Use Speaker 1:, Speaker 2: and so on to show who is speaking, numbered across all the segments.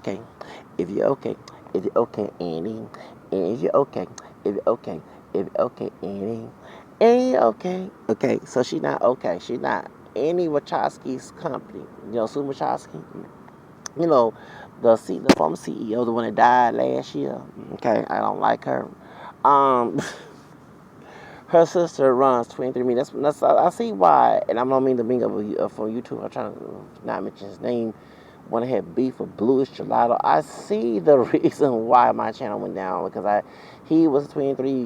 Speaker 1: okay, if you're okay, if you're okay, Annie, and if you're okay, if you're okay, if you're okay, Annie, and you're okay. Okay, so she's not okay. She's not Annie Wachowski's company. You know, Sue Wachowski. You know, the former CEO, the one that died last year. Okay, I don't like her. Um, her sister runs 23 Me. That's I see why, and I don't mean to bring up from YouTube. I'm trying to not mention his name. When I had beef with Bluish Gelato, I see the reason why my channel went down because he was a 23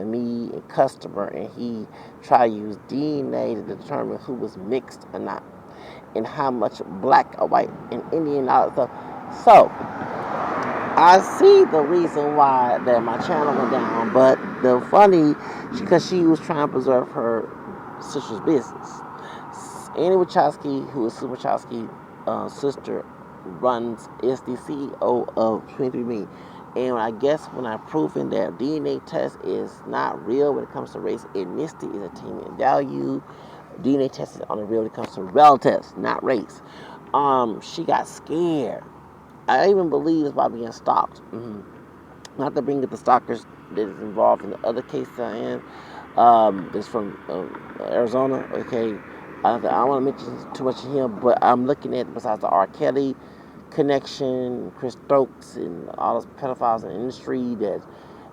Speaker 1: Me customer, and he tried to use DNA to determine who was mixed or not, and how much black or white and Indian all that stuff. So I see the reason why that my channel went down, but the funny, because she was trying to preserve her sister's business. Annie Wachowski, who is Sue Wachowski's sister, is the CEO of 23Me. And I guess when I've proven that DNA test is not real when it comes to race, ethnicity is a team value. DNA test is only real when it comes to relatives, not race. She got scared. I even believe it's by being stalked. Not to bring up the stalkers that is involved in the other case that I am. That's from Arizona. Okay, I don't want to mention too much of him, but I'm looking at besides the R. Kelly connection, Chris Stokes, and all those pedophiles in the industry that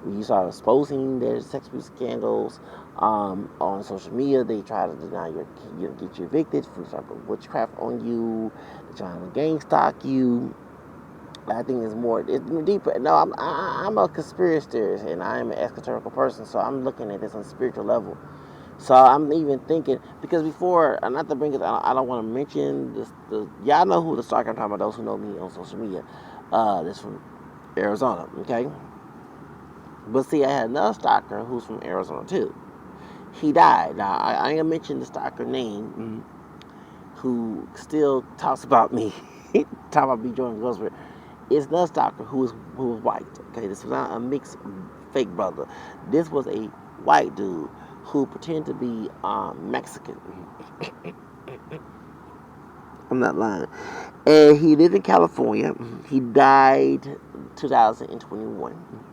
Speaker 1: you start exposing their sex abuse scandals on social media. They try to deny get you evicted, try to put witchcraft on you, they try to gang stalk you. I think it's deeper. No, I'm a conspiracy theorist and I am an esoterical person, so I'm looking at this on a spiritual level. So I'm even thinking because before, not to bring it, I don't want to mention this. Y'all know who the stalker I'm talking about. Those who know me on social media, that's from Arizona. Okay, but see, I had another stalker who's from Arizona too. He died. Now I ain't gonna mention the stalker name, who still talks about me, talk about me joining Ghost. It's another stalker who was white. Okay, this was not a mixed fake brother. This was a white dude who pretended to be Mexican. I'm not lying. And he lived in California. He died 2021.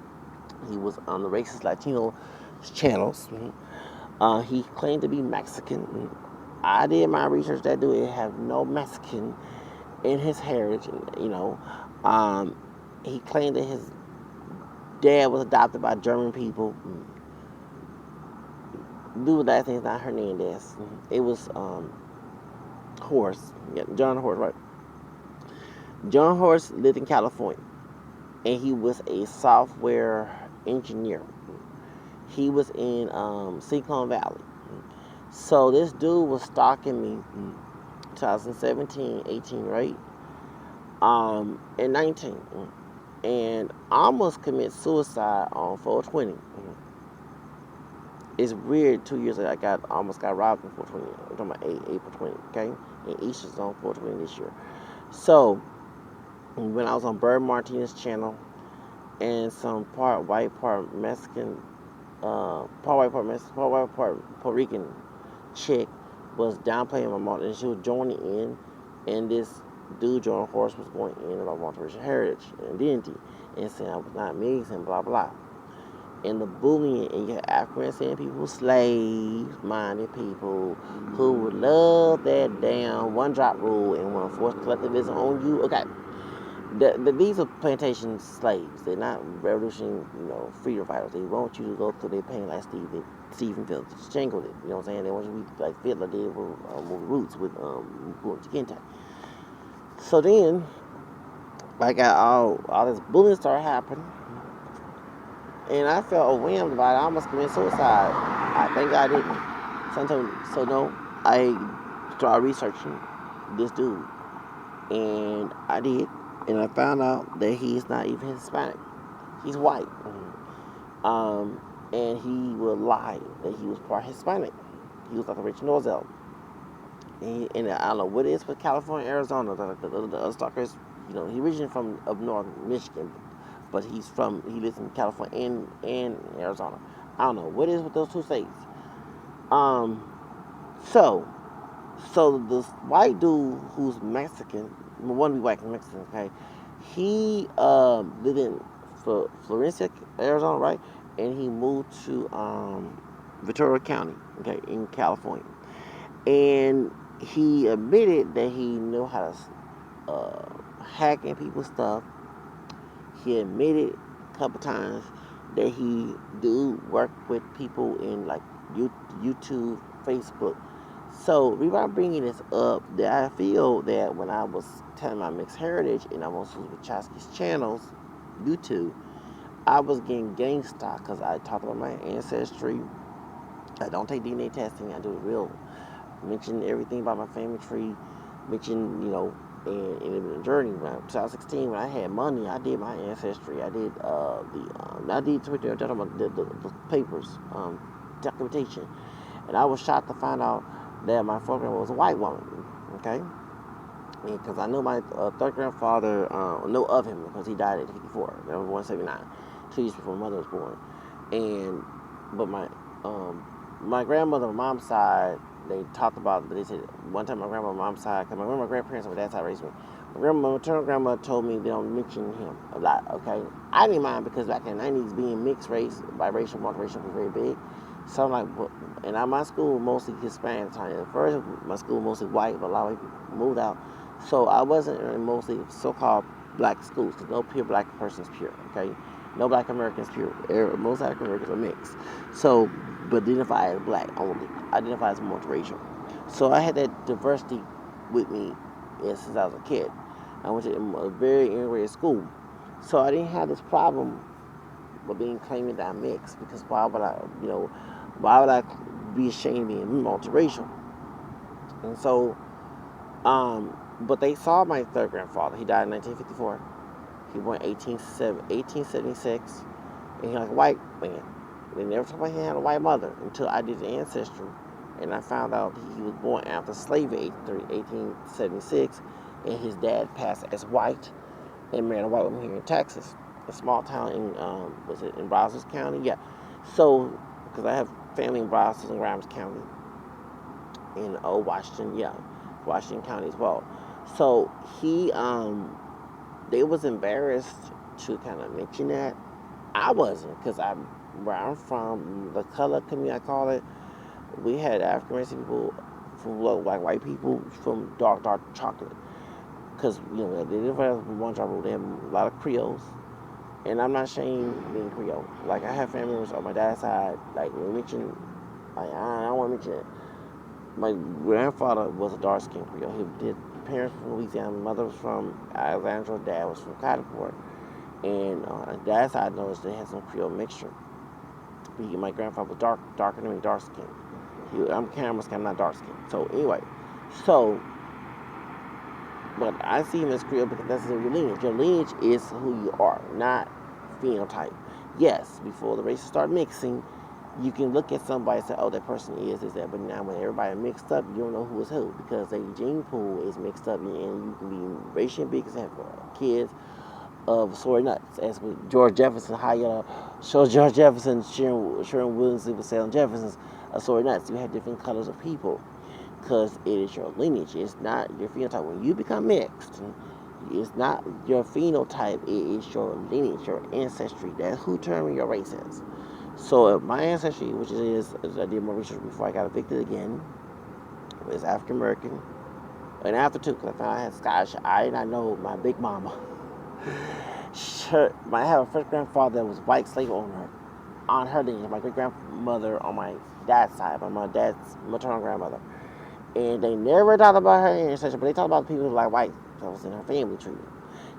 Speaker 1: He was on the racist Latino channels. He claimed to be Mexican. I did my research. That dude have no Mexican in his heritage. You know, um, he claimed that his dad was adopted by German people. Dude, that thing's not Hernandez. It was Horse. Yeah, John Horse, right? John Horse lived in California, and he was a software engineer. He was in Silicon Valley. So this dude was stalking me 2017, 18, right? And 19. And almost commit suicide on 420. It's weird. 2 years ago, almost got robbed on 420. I'm talking about April 20, okay? And Easter's on 420 this year. So when I was on Bird Martinez channel and some part white, part Mexican, part white, part Mexican, part white, part Puerto Rican chick was downplaying my mom, and she was joining in, and this dude, John Horse, was going in about multiracial heritage and identity, and saying I was not mixed and blah blah. And the bullying, and you have African people, slaves, minded people who would love that damn one drop rule and want to force collectivism on you. Okay, these are plantation slaves. They're not revolution, freedom fighters. They want you to go through their pain like Stephen Django did. You know what I'm saying? They want you to be like Fiddler did with Roots with Kente. So then, like all this bullying started happening, and I felt overwhelmed by it. I almost committed suicide. I think I didn't. So no, I started researching this dude, and I did, and I found out that he's not even Hispanic. He's white. Um, and he would lie that he was part Hispanic. He was like a Rich Norzel. And I don't know what it is with California, Arizona. The other stalkers, he originally from up north Michigan, but he lives in California and Arizona. I don't know what it is with those two states. Um, so so this white dude who's Mexican, one to be white and Mexican, okay, He lived in Florencia, Arizona, right? And he moved to Ventura County, okay, in California. And he admitted that he knew how to hack in people's stuff. He admitted a couple times that he do work with people in like YouTube, Facebook. So, the reason I'm bringing this up, that I feel that when I was telling my mixed heritage and I was with Chasky's channels, YouTube, I was getting gangsta because I talked about my ancestry. I don't take DNA testing. I do it real. Mention everything about my family tree. Mention, in the journey. When 2016, when I had money, I did my ancestry. I did I did Twitter, the papers, documentation, and I was shocked to find out that my fourth grandmother was a white woman. Okay, because I know my third grandfather, know of him because he died at 54. That was 179, 2 years before my mother was born. And but my grandmother on my mom's side, they talked about. They said one time my grandma on my mom's side, because my grandparents on my dad's side raised me. My maternal grandma told me they don't mention him a lot. Okay, I didn't mind because back in the 90s, being mixed race, biracial, multiracial was very big. So I'm like, and my school was mostly Hispanic. At first, my school was mostly white, but a lot of people moved out. So I wasn't in mostly so-called black schools, because no pure black person is pure, okay? No black Americans pure. Most African Americans are mixed. So, but identify as black only. Identify as multiracial. So I had that diversity with me since I was a kid. I went to a very integrated school. So I didn't have this problem with being claiming that I'm mixed, because why would I be ashamed of being multiracial? And so, but they saw my third grandfather. He died in 1954. He born in 1876. And he was like a white man. They never told me he had a white mother until I did the ancestry. And I found out he was born after slavery, 1876. And his dad passed as white and married a white woman here in Texas, a small town in, was it in Brazos County? Yeah. So, because I have family in Brazos and Grimes County, in Washington, yeah, Washington County as well. So they was embarrassed to kind of mention that. I wasn't, because where I'm from, the color community, I call it, we had African American people from like white people from dark chocolate. Because, they didn't have one job rule. They have a lot of Creoles. And I'm not ashamed of being Creole. Like, I have family members on my dad's side, like, we mention, like, I don't want to mention it. My grandfather was a dark skinned Creole. He did parents from Louisiana. My mother was from Alexandria. Dad was from Cottonport. And dad's side, I noticed they had some Creole mixture. My grandfather was darker than me, dark skinned. I'm Cameron, I'm not dark skinned. So anyway, so but I see him as Creole because that's your lineage. Your lineage is who you are, not phenotype. Yes, before the races start mixing, you can look at somebody and say, oh, that person is that. But now when everybody mixed up, you don't know who is who, because their gene pool is mixed up, and you can be racially big and have kids of soy nuts. As with George Jefferson, how you show George Jefferson, Sharon Williams, was selling Jefferson's soy nuts. You have different colors of people, because it is your lineage. It's not your phenotype. When you become mixed, it's not your phenotype. It is your lineage, your ancestry. That's who determines your race is. So my ancestry, which is I did more research before I got evicted again, was African American. And after too, because I found I had Scottish. I did not know my big mama. I have a first grandfather that was white slave owner on her lineage. My great grandmother on my dad's side, by my dad's maternal grandmother. And they never talked about her ancestry, but they talked about the people who like white. That was in her family tree.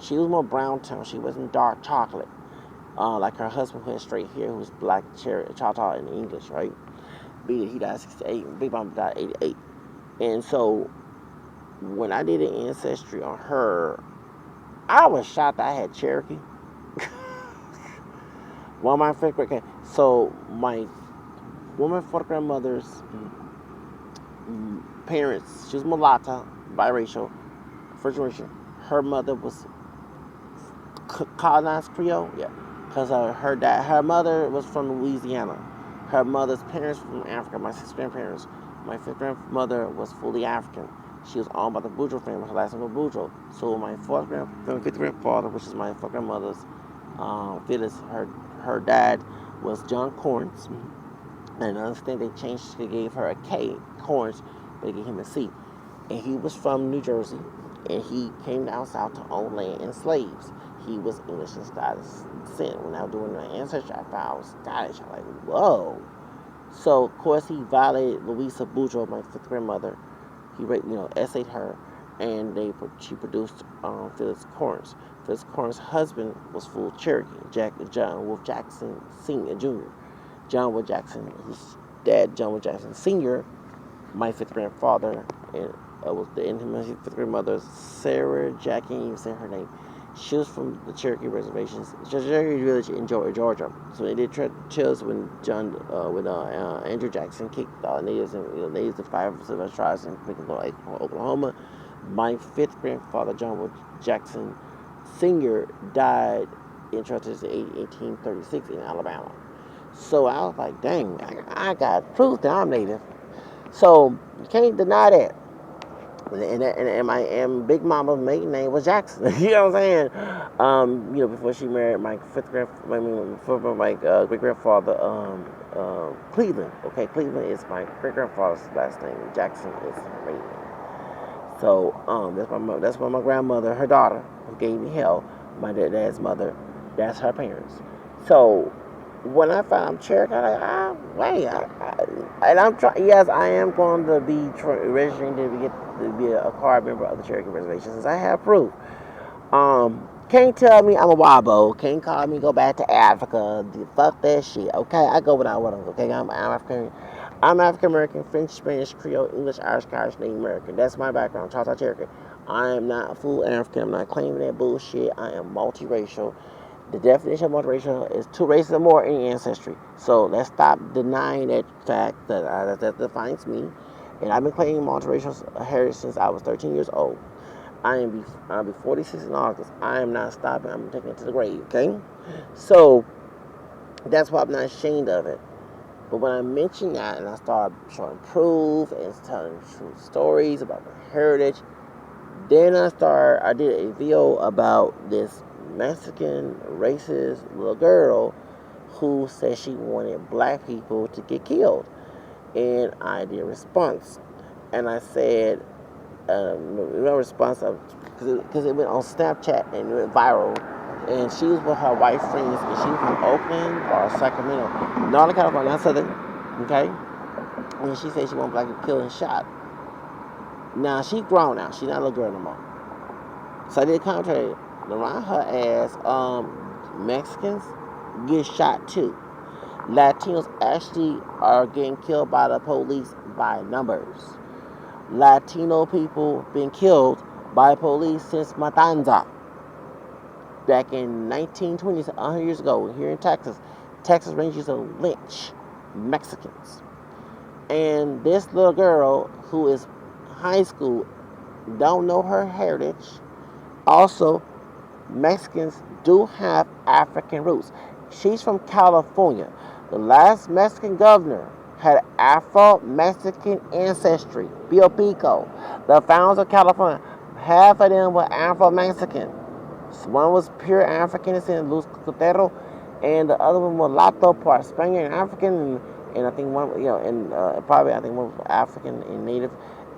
Speaker 1: She was more brown tone. She wasn't dark chocolate. Like her husband who had straight hair, who was black Choctaw in English, right? He died 68. Big Mama died 88. And so when I did an ancestry on her, I was shocked I had Cherokee. One of my fifth grade. So my woman fourth grandmother's parents, she was mulatto, biracial, first generation. Her mother was colonized Creole, yeah, because her mother was from Louisiana. Her mother's parents were from Africa. My six grandparents, my fifth grandmother was fully African. She was owned by the Boudreaux family. Her last name was Boudreaux. So my fifth grandfather, which is my fourth grandmother's, Phyllis, her dad was John Corns. And I understand they gave her a K, Corns, but they gave him a C. And he was from New Jersey, and he came down south to own land and slaves. He was English and Scottish descent. When I was doing my ancestry, I found I was Scottish. I'm like, whoa. So of course he violated Louisa Boudreaux, my fifth grandmother. He, essayed her, and she produced Phyllis Corns. Phyllis Corns' husband was full Cherokee, John Wolf Jackson Sr. Jr. John Wolf Jackson, his dad, John Wolf Jackson Sr., my fifth grandfather, and my fifth grandmother, Sarah Jackie, even say her name. She was from the Cherokee reservations, Cherokee village in Georgia. So they did chills when Andrew Jackson kicked natives of 5 civilized tribes in Oklahoma. My fifth grandfather, John Wolf Jackson Sr., died in 1836 in Alabama. So I was like, dang, I got proof that I'm native. So you can't deny that. And Big Mama's maiden name was Jackson. You know what I'm saying? Before she married my great grandfather, Cleveland. Okay, Cleveland is my great grandfather's last name. Jackson is her maiden name. So that's my grandmother, her daughter, who gave me hell. My dad's mother, that's her parents. So when I found Cherokee, I'm like, and I'm trying. Yes, I am going to be registering to be a card member of the Cherokee Reservation, since I have proof. Can't tell me I'm a Wabo. Can't call me go back to Africa. Fuck that shit. Okay, I go when I want to. Okay, I'm African. I'm African American, French, Spanish, Creole, English, Irish, Scottish, Native American. That's my background. Choctaw Cherokee. I am not a full African. I'm not claiming that bullshit. I am multiracial. The definition of multiracial is 2 races or more in ancestry. So let's stop denying that fact that defines me. And I've been claiming multiracial heritage since I was 13 years old. I'll be 46 in August. I am not stopping. I'm taking it to the grave. Okay, so that's why I'm not ashamed of it. But when I mention that and I start showing proof and telling true stories about my heritage, then I did a video about this Mexican racist little girl who said she wanted black people to get killed. And I did a response. And I said, response, because it went on Snapchat and it went viral. And she was with her white friends, and she was from Oakland or Sacramento, Northern California, not Southern, okay? And she said she wanted black people killed and shot. Now, she grown now. She not a little girl no more. So I did commentary around her ass. Mexicans get shot too. Latinos actually are getting killed by the police by numbers. Latino people been killed by police since Matanza. Back in 1920s, 100 years ago, here in Texas, Texas Rangers used to lynch Mexicans. And this little girl who is high school don't know her heritage. Also, Mexicans do have African roots. She's from California. The last Mexican governor had Afro-Mexican ancestry. Bill Pico. The founders of California, half of them were Afro-Mexican. One was pure African descent, Luis Cotero, and the other one was mulatto, part Spaniard and African, and I think one, probably I think one was African and Native,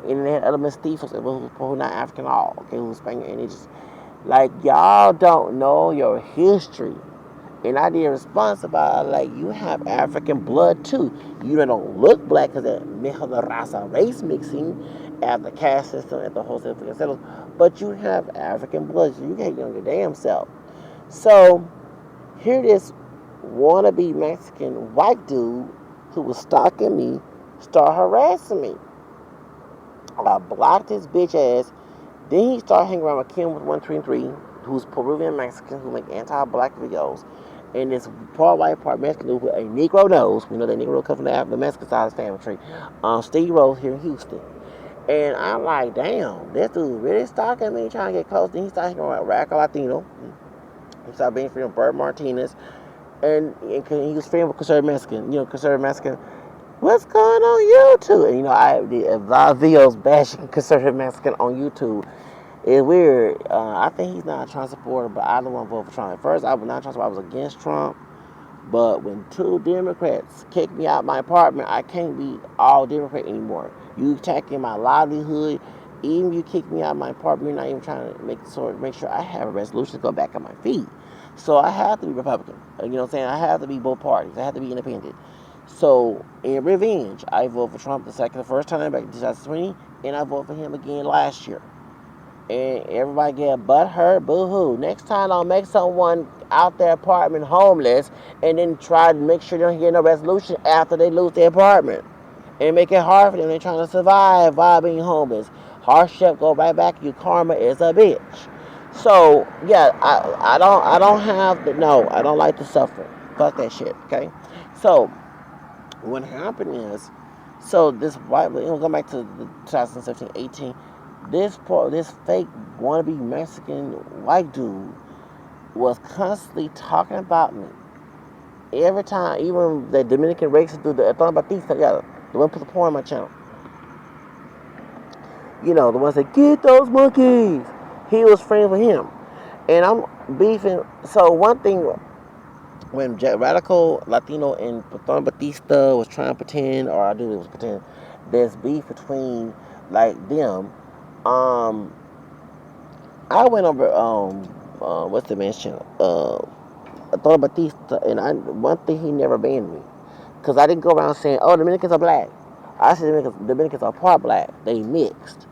Speaker 1: and they had other mestizos who not African at all, okay, who was Spaniard, and it just, like, y'all don't know your history. And I did a response about, like, you have African blood too. You don't look black because of the raza race mixing at the caste system, at the wholesale settlers, but you have African blood, so you can't know your damn self. So here this wannabe Mexican white dude who was stalking me start harassing me. I blocked his bitch ass. Then he started hanging around with Kim with 133, who's Peruvian Mexican who make anti-black videos. And this part white, part Mexican dude with a Negro nose. We know that Negro comes from the Mexican side of the family tree. Steve Rose here in Houston. And I'm like, damn, this dude really stalking me, trying to get close. Then he started hanging around Radical Latino. He started being friends with Bert Martinez. And he was friends with conservative Mexican. Conservative Mexican What's going on YouTube? And I did a lot of videos bashing conservative Mexican on YouTube. It's weird. I think he's not a Trump supporter, but I don't want to vote for Trump. At first, I was not Trump supporter. I was against Trump. But when two Democrats kick me out my apartment, I can't be all Democrat anymore. You attacking my livelihood. Even if you kick me out of my apartment, you're not even trying to make sure I have a resolution to go back on my feet. So I have to be Republican. You know what I'm saying? I have to be both parties. I have to be independent. So in revenge, I voted for Trump the first time back in 2020, and I voted for him again last year. And everybody get butt hurt, boo hoo. Next time I'll make someone out their apartment homeless and then try to make sure they don't get no resolution after they lose their apartment. And make it hard for them. They're trying to survive while being homeless. Hardship go right back. You karma is a bitch. So yeah, I don't have the no. I don't like to suffer. Fuck that shit. Okay. So what happened is, so this white, we'll go back to the 2017, 18. This fake wannabe Mexican white dude was constantly talking about me. Every time, even the Dominican racist dude, the Don Batista, yeah, the one who put the porn on my channel. The ones that get those monkeys. He was friends with him. And I'm beefing. So one thing, when Radical Latino and Don Batista was trying to pretend, or I do it was pretend, there's beef between like them. Um, I went over what's the man's channel? Don Batista, and one thing he never banned me, because I didn't go around saying, "Oh, Dominicans are black." I said Dominicans are part black. They mixed.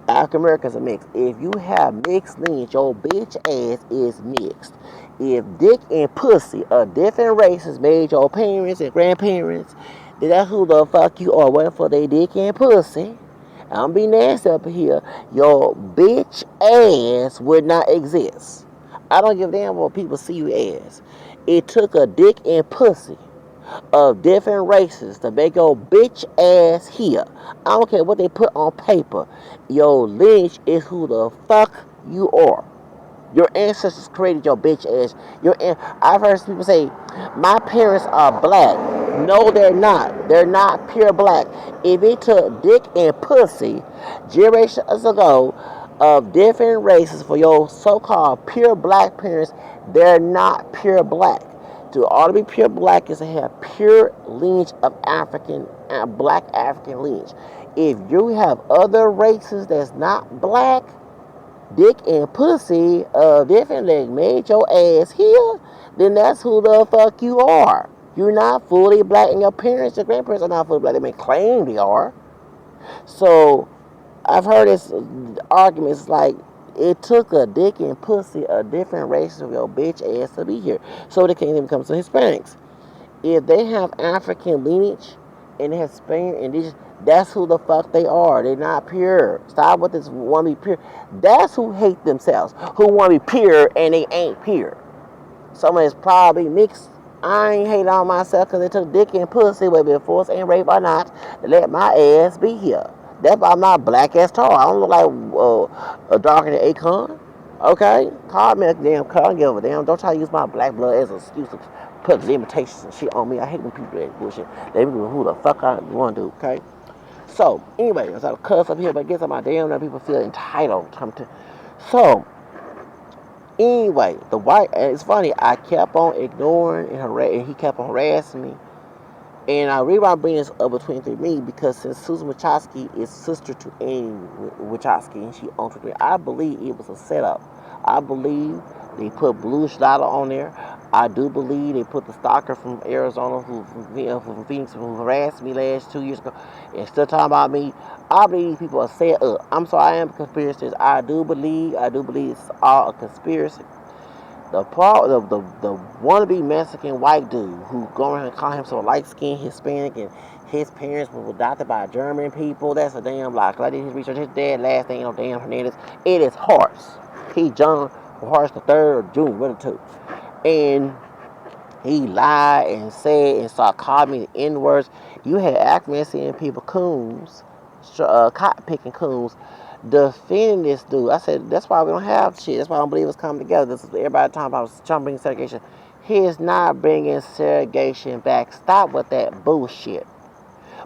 Speaker 1: African Americans are mixed. If you have mixed lineage, your bitch ass is mixed. If dick and pussy are different races made your parents and grandparents, then that's who the fuck you are. Waiting for they dick and pussy. I'm be nasty up here. Your bitch ass would not exist. I don't give a damn what people see you as. It took a dick and pussy of different races to make your bitch ass here. I don't care what they put on paper. Your lineage is who the fuck you are. Your ancestors created your bitch ass. I've heard people say, my parents are black. No, they're not. They're not pure black. If it took dick and pussy generations ago of different races for your so-called pure black parents, they're not pure black. To all to be pure black is to have pure lineage of black African lineage. If you have other races that's not black, dick and pussy different that made your ass here, then that's who the fuck you are. You're not fully black, and your parents, your grandparents are not fully black. They may claim they are. So I've heard this arguments like it took a dick and pussy a different race of your bitch ass to be here, so they can't even come to Hispanics. If they have African lineage and Hispanic and indigenous, that's who the fuck they are. They're not pure. Stop with this want to be pure. That's who hate themselves. Who want to be pure and they ain't pure. Someone is probably mixed. I ain't hate on myself because it took dick and pussy, whether it's forced and rape or not, to let my ass be here. That's why I'm not black as tall. I don't look like a darker than Akon. Okay? Call me a damn car. I don't give a damn. Don't try to use my black blood as an excuse to put limitations and shit on me. I hate when people do that bullshit. They be doing who the fuck I want to do, okay? So, anyway, I was out of cuss up here, but I guess on my damn now people feel entitled. So, anyway, it's funny, I kept on ignoring and he kept on harassing me. And I really want to bring this up between me because since Susan Wachowski is sister to Amy Wachowski and she owns it, I believe it was a setup. I believe they put Blue Schlatter on there. I do believe they put the stalker from Arizona from Phoenix who harassed me last 2 years ago and still talking about me. I believe people are set up. I'm sorry, I am a conspiracist. I do believe it's all a conspiracy. The wannabe Mexican white dude who go around and call himself light-skinned Hispanic and his parents were adopted by German people. That's a damn lie. Cause I did his research. His dad last name no damn Hernandez. It is Horace. He John Horace the third, June, one of two. And he lied and said and started calling me the N-words. You had African people, coons, cotton picking coons, defending this dude. I said, that's why we don't have shit. That's why I don't believe it's coming together. This is everybody talking about trying to bring segregation. He is not bringing segregation back. Stop with that bullshit.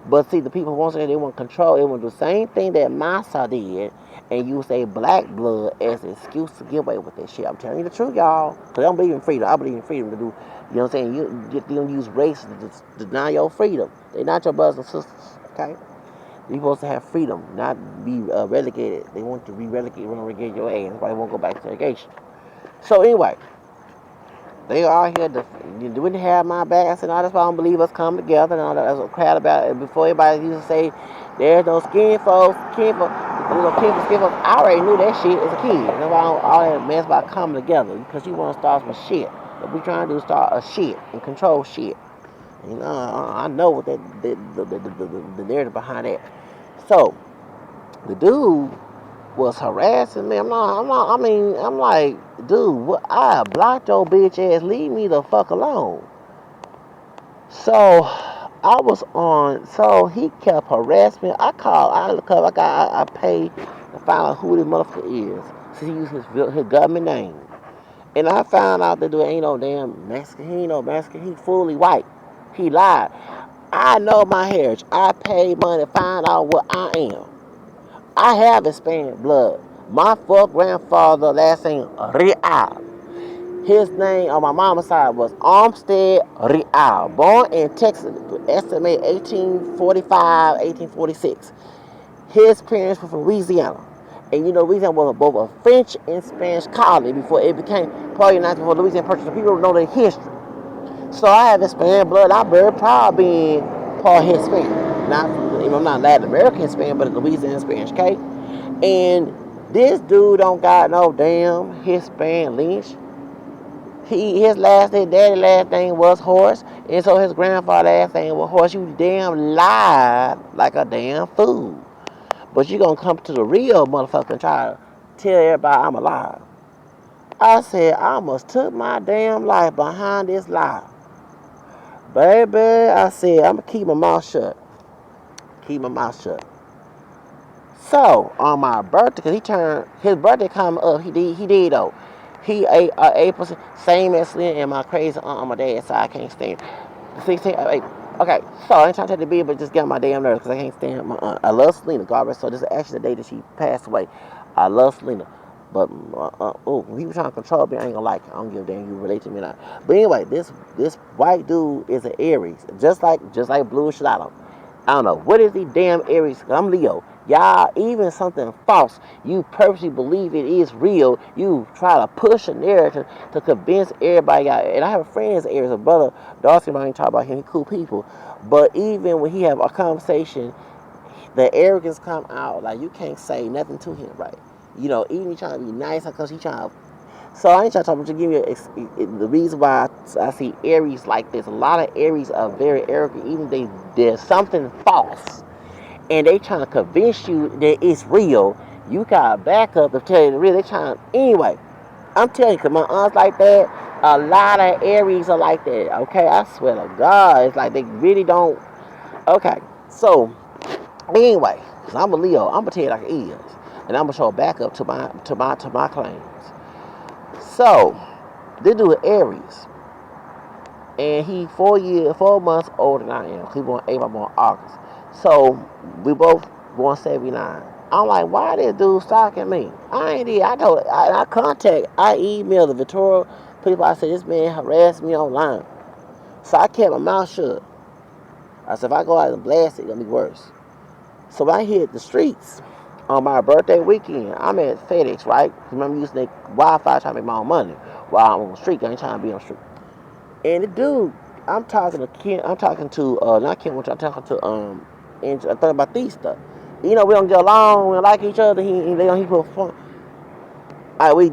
Speaker 1: But see, the people who want to say they want control, they want to do the same thing that Massa did, and use a black blood as an excuse to get away with that shit. I'm telling you the truth, y'all. Because I don't believe in freedom. I believe in freedom to do, you know what I'm saying? You don't use race to deny your freedom. They're not your brothers and sisters, okay? You're supposed to have freedom, not be relegated. They want to be relegated, want to relegate your ass. That's why they won't go back to segregation. So anyway, they are here to, you didn't have my back. I said, no, that's why I don't believe us come together and all that. That's what crowd about it. Before everybody used to say, there's no skin folks, skin folks. I already knew that shit as a kid. That's why all that mess about coming together. Because you want to start some shit. What we trying to do is start a shit and control shit. You know, I know what the narrative behind that. So, the dude was harassing me. I'm like, dude, what? I blocked your bitch ass. Leave me the fuck alone. So I was on. So he kept harassing me. I called. I paid to find out who this motherfucker is. So he used his government name, and I found out that dude ain't no damn Mexican. He ain't no Mexican. He fully white. He lied. I know my heritage. I paid money to find out what I am. I have Hispanic blood. My fourth grandfather, last name Real. His name on my mama's side was Armstead Real. Born in Texas, estimate 1845, 1846. His parents were from Louisiana. And you know, Louisiana was both a French and Spanish colony before it became part of the United States, before Louisiana purchased. People don't know their history. So I have Hispanic blood. I'm very proud of being part Hispanic. Not, I'm not Latin American Hispanic, but Louisiana Spanish, okay? And this dude don't got no damn Hispanic lineage. His last name, daddy last name was Horse, and so his grandfather last name was Horse. You damn lied like a damn fool. But you gonna come to the real motherfucker and try to tell everybody I'm alive. I said I almost took my damn life behind this lie. Baby, I said I'm gonna keep my mouth shut. Keep my mouth shut. So on my birthday, cause his birthday coming up. He did though. He ate April same as Slim and my crazy aunt on my dad's side. I can't stand 16. Okay, so I ain't trying to take the beat, but just get on my damn nerves because I can't stand my aunt. I love Selena, God rest. So this is actually the day that she passed away. I love Selena, but when people trying to control me, I ain't gonna like it. I don't give a damn you relate to me or not. But anyway, this white dude is an Aries, just like Blue Shadow. I don't know. What is the damn Aries? I'm Leo. Y'all, even something false, you purposely believe it is real. You try to push a narrative to convince everybody out. And I have a friend that's Aries, a brother, Darcy, I ain't talk about him, he cool people. But even when he have a conversation, the arrogance come out. Like, you can't say nothing to him, right? You know, even he trying to be nice because he trying to. So I ain't trying to talk, but to give you the reason why I see Aries like this. A lot of Aries are very arrogant, even there's something false, and they trying to convince you that it's real. You got to back up and tell you the real. They trying anyway. I'm telling you, cause my aunt's like that. A lot of Aries are like that. Okay, I swear to God, it's like they really don't. Okay, so anyway, cause I'm a Leo. I'm gonna tell you like it is, and I'm gonna show a backup to my claims. So this dude Aries, and he 4 months older than I am. He born April, I'm born August. So we both born 79. I'm like, why this dude stalking me? I ain't did. I emailed the Victoria people. I said, this man harassed me online. So I kept my mouth shut. I said, if I go out and blast it, it's gonna be worse. So when I hit the streets on my birthday weekend, I'm at FedEx, right? Remember using the Wi-Fi trying to make my own money while I'm on the street. I ain't trying to be on the street. And the dude, I'm talking to Ken. I'm talking to not Ken. I'm talking to and I thought about these stuff. You know, we don't get along. We don't like each other. He put fun. All right, we